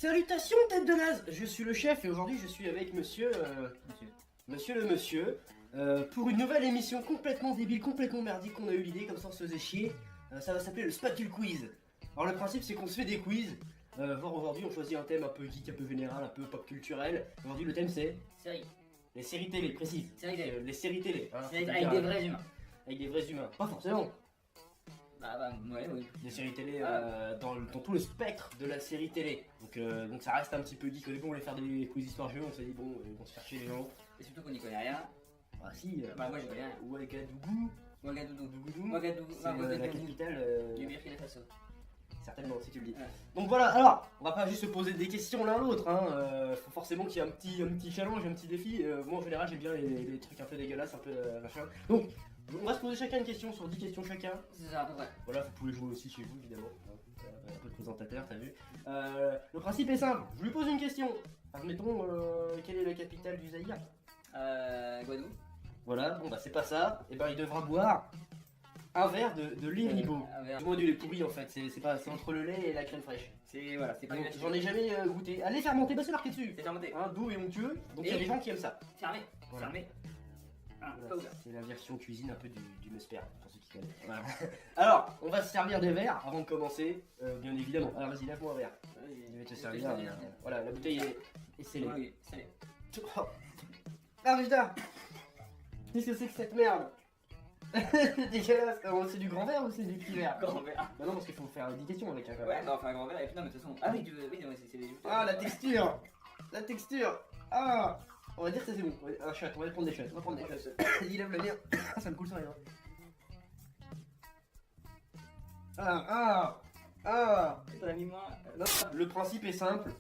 Salutations tête de naze, je suis le chef et aujourd'hui je suis avec monsieur le monsieur pour une nouvelle émission complètement débile, complètement merdique qu'on a eu l'idée, comme ça on se faisait chier. Ça va s'appeler le Spatule Quiz. Alors le principe c'est qu'on se fait des quiz, voir aujourd'hui on choisit un thème un peu geek, un peu général, un peu pop culturel. Aujourd'hui le thème c'est Série. les séries télé, précise. Série télé. Les séries télé. Hein, Avec des vrais humains. Avec des vrais humains. Pas forcément. Ouais, oui. Des séries télé dans tout le spectre de la série télé. Donc ça reste un petit peu geek. Au début on voulait faire des quiz histoire jeu, on s'est dit bon ils vont se faire chier les gens. Et surtout qu'on n'y connaît rien. Ah si, Moi je connais rien. Ouagadougou. Ouagadougou. C'est la capitale Du Burkina Faso. certainement si tu le dis. Ouais. Donc voilà, alors on va pas juste se poser des questions l'un l'autre, hein. Faut forcément qu'il y ait un petit challenge, un petit défi. Moi en général j'aime bien les trucs un peu dégueulasses, un peu machin. Donc on va se poser chacun une question sur 10 questions chacun. C'est ça à peu près. Voilà, vous pouvez jouer aussi chez vous évidemment. Un peu de présentateur, t'as vu. Le principe est simple, je lui pose une question. Admettons, quelle est la capitale du Zaïre? Guadeloupe. Voilà, bon bah c'est pas ça. Et ben il devra boire un verre de lait Ribot. Un verre. Du moins du lait pourri en fait, c'est entre le lait et la crème fraîche. C'est voilà, c'est pas Donc, une j'en ai jamais goûté. Allez fermenter, bah c'est marqué dessus. C'est fermenté. Hein, doux et onctueux, donc il y a Et- des gens qui aiment ça. Fermé. Voilà. Fermé. Ah, Voilà, pas ouvert. c'est la version cuisine un peu du Musper, pour ceux qui connaissent. Voilà. Alors, on va se servir des verres avant de commencer, bien évidemment. Alors vas-y, lève-moi un verre. Je vais te servir. Voilà, la bouteille est scellée. Oui, salé. Oh. Ah putain! Qu'est-ce que c'est que cette merde? C'est dégueulasse. C'est du grand verre ou c'est du petit verre? Grand verre. Bah non, parce qu'il faut faire 10 questions avec un verre. Ouais, non, enfin un grand verre et puis non, mais de toute façon. Ah oui, c'est des. Ah, la texture! La texture! Ah! On va dire que c'est bon. Un shot, on va prendre des shots. On va prendre des shots. Vas-y, lève le mien. Ça me coule sur les mains. T'en as mis moins. Non, le principe est simple.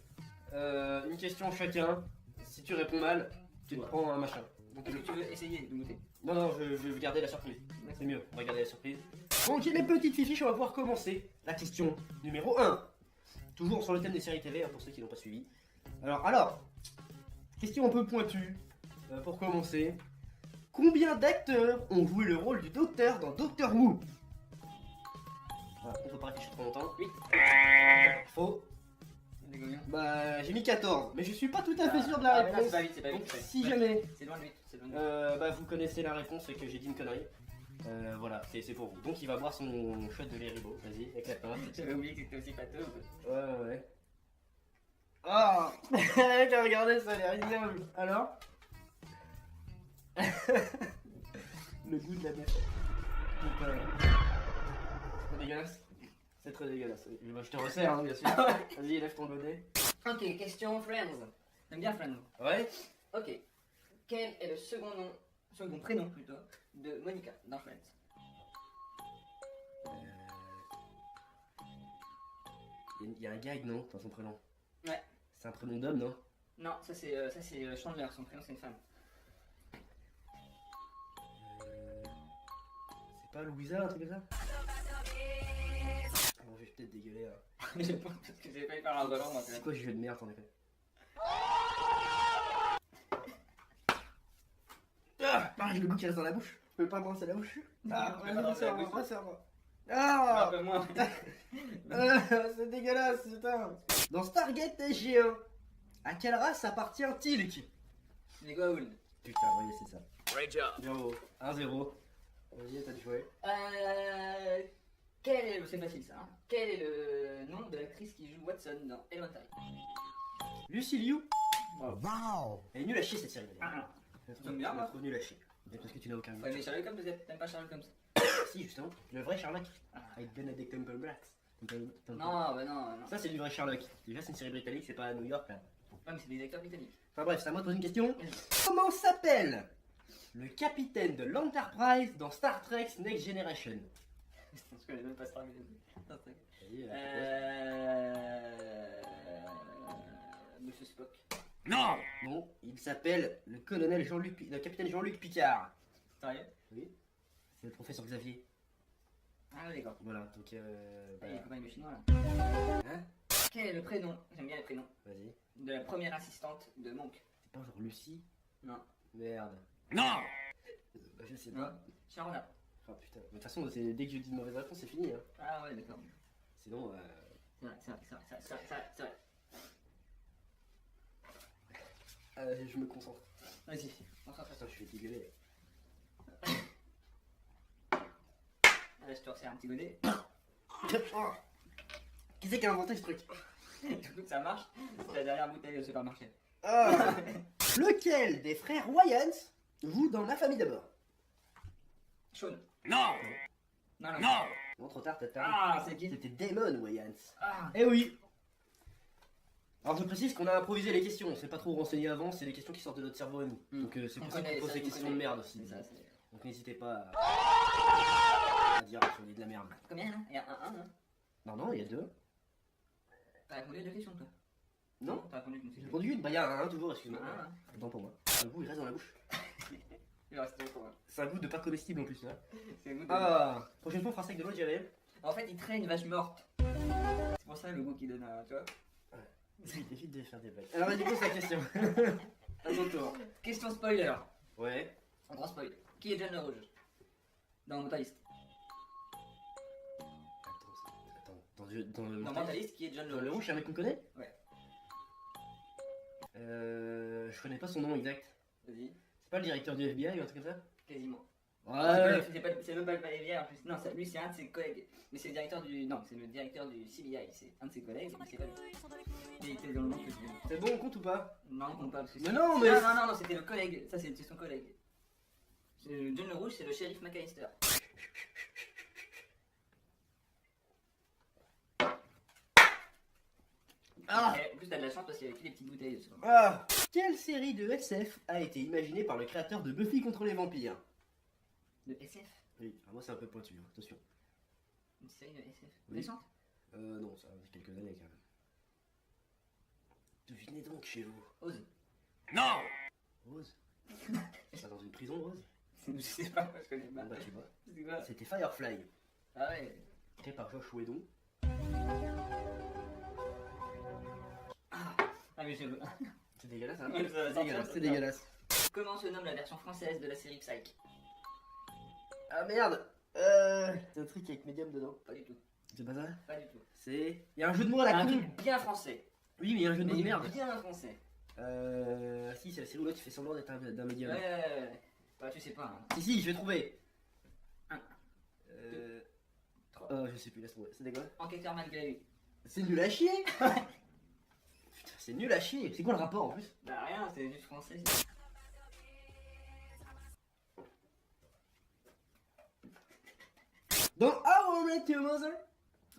Une question chacun. Si tu réponds mal, tu te prends un machin. Donc, Est-ce que tu veux essayer de goûter? non, je vais garder la surprise. C'est mieux, on va garder la surprise. Donc, les petites fiches, on va pouvoir commencer. La question numéro 1. Toujours sur le thème des séries TV, hein, pour ceux qui n'ont pas suivi. Alors, question un peu pointue, pour commencer. Combien d'acteurs ont joué le rôle du docteur dans Doctor Who? Voilà, on peut pas réfléchir trop longtemps. 8. Faux. C'est combien? Bah, j'ai mis 14, mais je suis pas tout à fait sûr de la mais non, réponse. c'est pas 8. Donc, si jamais C'est loin de 8. C'est loin de 8. bah, vous connaissez la réponse et que j'ai dit une connerie, voilà, c'est pour vous. Donc, il va boire son shot de lait Ribot. Vas-y, éclate-toi. J'avais oublié que c'était aussi pâteux. Ouais. Ah mec, regardez, ça a l'air ignoble. Alors le goût de la bière. C'est dégueulasse. C'est très dégueulasse. Je te resserre, hein, bien sûr. Vas-y, lève ton bonnet. Ok, question Friends. T'aimes bien Friends? Ouais. Ok. Quel est le second prénom plutôt, de Monica dans Friends? Il y a un gag, non, dans son prénom? Ouais. C'est un prénom d'homme, non? Non, ça c'est Chandler, son prénom c'est une femme. C'est pas Louisa, un truc comme ça? Bon, je vais peut-être dégueuler. Hein. Je pense que j'ai pas eu faire un volant moi. C'est quoi ce jeu de merde en effet? J'ai le goût qui reste dans la bouche. Je peux pas brasser la bouche. Ah, Tu peux pas brasser la bouche. brasse-moi. Un Ah, peu moins. c'est dégueulasse, putain. Dans Stargate SG1, à quelle race appartient Teal'c? Les Goa'uld. Putain, oui, c'est ça. Great job. Bravo. 1-0. Vas-y, t'as joué. C'est facile ça. Hein. Quel est le nom de l'actrice qui joue Watson dans Elementary? Lucy Liu. Wow. Elle est nulle à chier cette série. Ah, T'aimes bien, moi trop nulle à chier. Mais parce que tu n'as aucun goût. ouais, mais Sherlock Holmes, t'aimes pas Sherlock Holmes? Si, justement. Le vrai Sherlock. Ah. Avec Benedict Cumberbatch. Non, bah non. Ça, c'est du vrai Sherlock. Déjà, c'est une série britannique, c'est pas à New York là. Ouais, mais c'est des acteurs britanniques. Enfin bref, c'est à moi de poser une question. Comment s'appelle le capitaine de l'Enterprise dans Star Trek Next Generation? Je connais même pas Star Trek. Vas-y, Monsieur Spock. Non. bon, il s'appelle le colonel le capitaine Jean-Luc Picard. Sérieux? Oui. C'est le professeur Xavier. Ah oui, d'accord. Voilà, donc Ah, il voilà. est copain du chinois là. Hein? Quel est le prénom? J'aime bien les prénoms. Vas-y. De la première assistante de Monk. C'est pas genre Lucie? Non. Merde. Non. Bah, je sais pas. Sharona. Ah putain. Mais de toute façon, dès que je dis une mauvaise réponse, c'est fini. Hein. Ah ouais, d'accord. Sinon, C'est vrai. Je me concentre. Vas-y, concentre-toi. Attends, je vais dégueuler. Là, je te resserre un petit godet. Qui c'est qui a inventé ce truc? Surtout que ça marche, c'est la dernière bouteille au supermarché. Ah. Lequel des frères Wayans joue dans La Famille d'abord? Sean. Non. Non, non. Non. Non, trop tard, t'as Ah, c'est qui? C'était Damon Wayans. Ah, Eh oui. Alors je précise qu'on a improvisé les questions, on s'est pas trop renseigné avant, c'est les questions qui sortent de notre cerveau à nous. Mm. Donc c'est On pour ça connaît qu'on pose ça, des on questions connaît. de merde aussi. c'est ça, c'est... Donc n'hésitez pas à dire si on est de la merde. Combien là? Il y a un, hein? Non, il y a 2. T'as répondu à 2 questions, toi? Non, T'as répondu qu'une j'ai question. répondu une. Bah il y a un toujours, excuse-moi. Ah, Attends pour moi. Le goût il reste dans la bouche. il reste deux pour moi. C'est un goût de pas comestible en plus là. C'est le goût de... Ah, prochaine fois on fera ça avec de l'eau, j'avais. En fait, il traîne une vache morte. C'est pour ça le goût qu'il donne à... Tu vois? Évite de faire des blagues. Alors vas-y, pose la question. À ton tour. Question spoiler. Ouais. Un grand spoil. Qui est John le Rouge? Dans Mentalist. Attends, dans le Dans Mentalist, qui est John le Dans le Rouge? rouge, c'est un mec qu'on connaît? Ouais. Je connais pas son nom exact. Vas-y. C'est pas le directeur du FBI ou un truc comme ça? Quasiment. Ouais. C'est même pas le FBI en plus. Non, lui c'est un de ses collègues. Mais c'est le directeur du. Non, c'est le directeur du CBI. C'est un de ses collègues, mais c'est pas lui. Il était dans le nom que je dis. C'est bon, on compte ou pas? Non, on compte pas parce que Mais c'est- non, mais. Non, c'était le collègue. Ça, c'est son collègue. John le Rouge, c'est le shérif McAllister. Ah. Et en plus, t'as de la chance parce qu'il y avait que des petites bouteilles dessus. Ah. Quelle série de SF a été imaginée par le créateur de Buffy contre les vampires? De SF. Oui, alors moi c'est un peu pointu, hein, attention. Une série de SF. Oui. Récente. Non, ça fait quelques années quand même. Devinez donc chez vous. Ose. Non. Rose? C'est dans une prison, Rose? Je sais pas, je connais pas. Bon, bah tu vois. C'est quoi? C'était Firefly, Ah ouais. créé par Josh Whedon. Ah mais je veux. C'est dégueulasse, hein? Ouais, ça va C'est sortir, dégueulasse, ça. c'est dégueulasse. Comment se nomme la version française de la série Psych? Ah merde! C'est un truc avec Medium dedans. Pas du tout. C'est pas ça? Pas du tout. C'est. Il y a un jeu de mots à la Un con! truc bien français. Oui, mais il y a un jeu de mots Mais de merde. bien français. Si, c'est la série où l'autre il fait semblant d'être d'un médium. Ouais. Bah tu sais pas. Hein. Si, je vais trouver. Un. Je sais plus, laisse tomber. C'était quoi? Enquêteur malgré lui. C'est nul à chier! Putain, c'est nul à chier! C'est quoi le rapport en plus? Bah rien, c'est juste français. Dans How I Met Your Mother?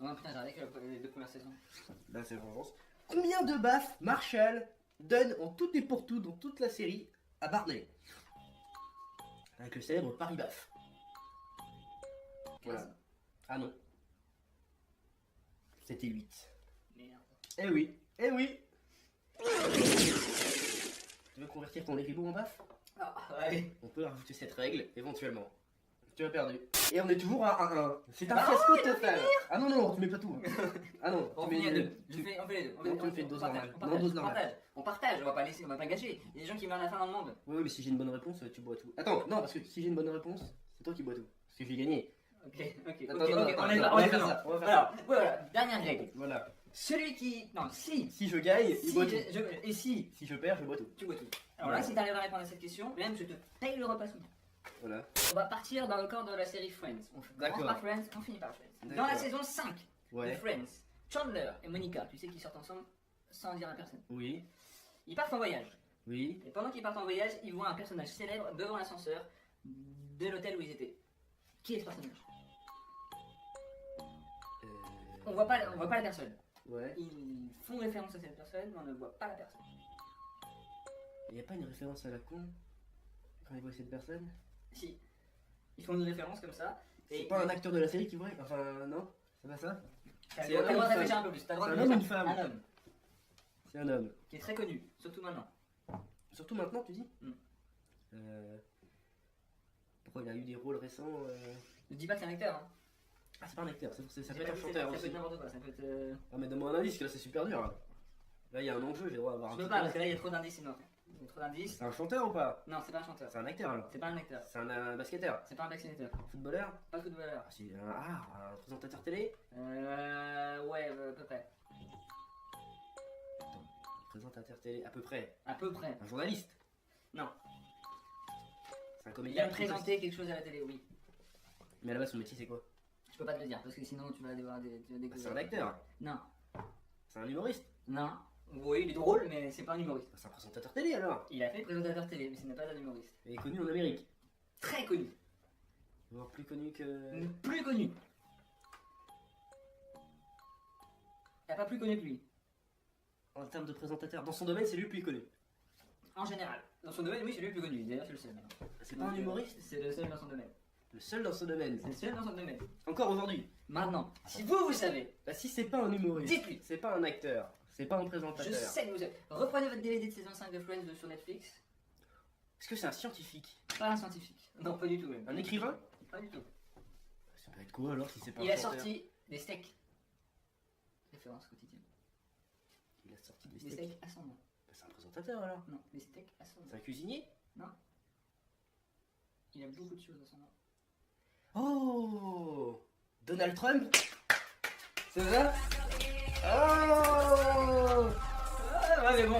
Oh putain, j'ai regardé que les 2 premières saisons. Là, c'est vengeance. Combien de baffes Marshall donne en tout et pour tout dans toute la série à Barney? Avec le célèbre Paris Baff. Voilà. 15. Ah non. C'était 8. Merde. Eh oui, eh oui. Tu veux convertir ton Léribou en baff? Ah ouais. On peut rajouter cette règle, éventuellement. Tu as perdu. Et on est toujours à 1-1. C'est un Ah fiasco total. Ah non, non, tu mets pas tout. Ah non, On tu finit à mets 2. On fait les deux. Non, tu me fais une dose partage, normale. Non, dose normale. On partage, on va pas laisser, on va pas gâcher. Il y a des gens qui meurent à la fin dans le monde. Oui, mais si j'ai une bonne réponse, tu bois tout. Attends, non, parce que si j'ai une bonne réponse, c'est toi qui bois tout. Parce que j'ai gagné. Ok. Attends, Ok, non, on attends, les va, on va faire maintenant. ça, on va faire Alors, voilà, dernière règle. Voilà. Celui qui. Non, si. Si je gagne, il Si boit tout. et si Si je perds, je bois tout. tu bois tout. Alors Voilà. là, si t'arrives à répondre à cette question, même je te paye le repas soumis. Voilà. On va partir dans le corps de la série Friends. On commence D'accord. par Friends, on finit par Friends. Dans D'accord. la saison 5 de Ouais. Friends, Chandler et Monica, tu sais qu'ils sortent ensemble sans dire à personne. Oui. Ils partent en voyage. Oui. Et pendant qu'ils partent en voyage, ils voient un personnage célèbre devant l'ascenseur de l'hôtel où ils étaient. Qui est ce personnage? On voit pas la personne. Ouais. Ils font référence à cette personne, mais on ne voit pas la personne. Il n'y a pas une référence à la con quand il voit cette personne? Si. Ils font une référence comme ça. C'est pas un acteur de la série qui voit? Enfin, non? C'est pas ça? T'as C'est le un droit de homme ou une réfléchir femme? un peu plus. T'as le droit C'est de un homme ou réfléchir. une femme? Un homme. C'est un homme. Qui est très connu, surtout maintenant. Surtout maintenant, tu dis? Mm. Pourquoi il a eu des rôles récents Ne dis pas que c'est un acteur. Hein. Ah, c'est pas un acteur, ça peut J'ai être pas un dit que chanteur ça peut aussi. être n'importe quoi. Ça peut être. Ah, mais donne-moi un indice, que là c'est super dur. Là, il y a un enjeu, j'ai le droit d'avoir un Je peux petit pas parce peu. que là il y a trop d'indices sinon. Il y a trop d'indices. C'est un chanteur ou pas? Non, c'est pas un chanteur. C'est un acteur alors? C'est pas un acteur. C'est un basketteur? C'est pas un vaccinateur. Un footballeur? Pas footballeur. Ah, c'est un présentateur télé? Ouais, à peu près. présentateur télé, à peu près. À peu près. Un journaliste. Non. C'est un Il comédien. a présenté quelque chose à la télé, oui. Mais à la base, son métier, c'est quoi? Je peux pas te le dire parce que sinon tu vas devoir découvrir. C'est un acteur. Non. C'est un humoriste. Non. Oui, il est drôle, mais c'est pas un humoriste. C'est un présentateur télé alors. Il a fait présentateur télé, mais ce n'est pas un humoriste. Il est connu en Amérique. Très connu. Voire plus connu que. Plus connu. Il n'y a pas plus connu que lui. En termes de présentateur. Dans son domaine, c'est lui le plus connu. En général. Dans son domaine, oui, c'est lui le plus connu. D'ailleurs, c'est le seul. C'est pas un humoriste. C'est le seul dans son domaine. Le seul dans son domaine. C'est le seul dans son domaine. Encore aujourd'hui. Maintenant, si vous savez, Bah, si c'est pas un humoriste. dites-lui. C'est pas un acteur. C'est pas un Je présentateur. sais que vous savez. Reprenez votre DVD de saison 5 de Friends sur Netflix. Est-ce que c'est un scientifique? Pas un scientifique. Non, pas du tout même. Un écrivain? Pas du tout. Ça peut être quoi alors si c'est pas Il un a chanteur? sorti des steaks. Référence quotidienne. Il a sorti des Des steaks. steaks à son nom. Bah, c'est un présentateur alors. Non, des steaks à son nom. C'est un cuisinier? Il a beaucoup de choses à son nom. Oh, Donald Trump? C'est ça? Oh. Ouais, mais bon,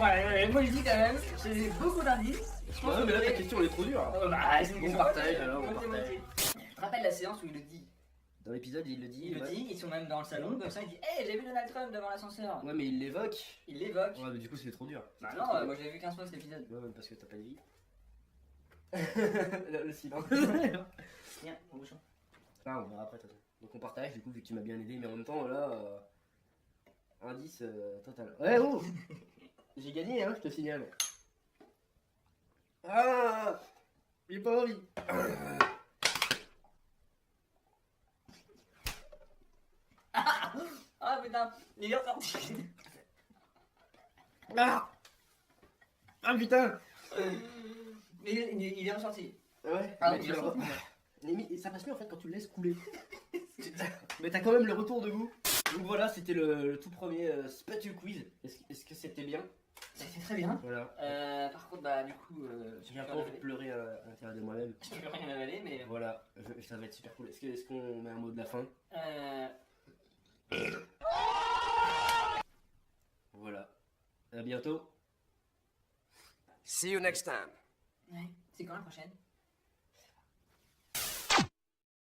moi je dis quand même, j'ai beaucoup d'indices. Je pense Ouais, mais là que ta question elle est trop dure. Oh, bah, c'est une On question partage, moitié, alors, on moitié, partage. moitié. Tu te rappelles la séance où il le dit? Dans l'épisode il le dit. Il le ouais. dit, ils sont même dans le salon, comme ça il dit hey, j'ai vu Donald Trump devant l'ascenseur. Ouais mais il l'évoque. Il l'évoque. Ouais mais du coup c'est trop dur. Bah C'est non, trop dur. moi je l'ai vu 15 fois cet épisode. Ouais mais parce que t'as pas de vie. le silence. Tiens, mon bouchon. Ah on verra après de toute façon. Donc on partage du coup vu que tu m'as bien aidé mais en même temps là indice total. Ouais oh. J'ai gagné hein je te signale. Ah j'ai pas envie. Ah putain, il est ressorti. Ah ah putain. Il est ressorti. Ouais. Ah, mais il tu est le- ressorti. Mais ça passe mieux en fait quand tu le laisses couler. Mais t'as quand même le retour de goût. Donc voilà, c'était le tout premier Spatule Quiz. Est-ce que c'était bien? C'était très bien. Voilà. Par contre, bah du coup, J'ai un peu envie de pleurer à l'intérieur de moi-même. je peux rien avaler, mais. Voilà, ça va être super cool. Est-ce qu'on met un mot de la fin? Voilà. À bientôt. See you next time. Ouais. C'est quand la prochaine?